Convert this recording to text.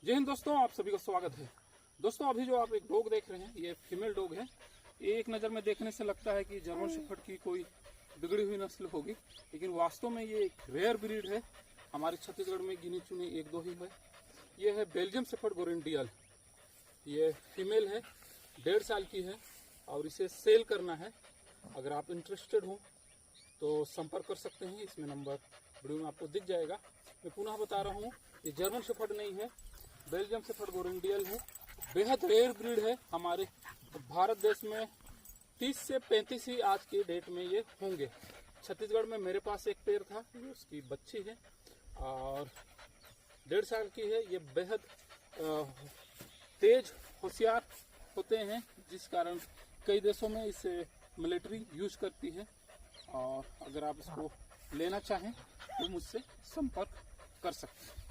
जय हिंद दोस्तों, आप सभी का स्वागत है। दोस्तों अभी जो आप एक डॉग देख रहे हैं, ये फीमेल डॉग है। एक नज़र में देखने से लगता है कि जर्मन शेफर्ड की कोई बिगड़ी हुई नस्ल होगी, लेकिन वास्तव में ये एक रेयर ब्रीड है। हमारे छत्तीसगढ़ में गिनी चुनी एक दो ही है। ये है बेल्जियम शेफर्ड गोरेंडियल। ये फीमेल है, 1.5 साल की है और इसे सेल करना है। अगर आप इंटरेस्टेड हो तो संपर्क कर सकते हैं। इसमें नंबर वीडियो में आपको दिख जाएगा। मैं पुनः बता रहा हूँ, ये जर्मन शेफर्ड नहीं है, बेल्जियम शेफर्ड गोरेंडियल है। बेहद रेयर ब्रीड है। हमारे भारत देश में 30 से 35 ही आज की डेट में ये होंगे। छत्तीसगढ़ में मेरे पास एक पेड़ था, ये उसकी बच्ची है और 1.5 साल की है। ये बेहद तेज होशियार होते हैं, जिस कारण कई देशों में इसे मिलिट्री यूज करती है। और अगर आप इसको लेना चाहें तो मुझसे संपर्क कर सकते हैं।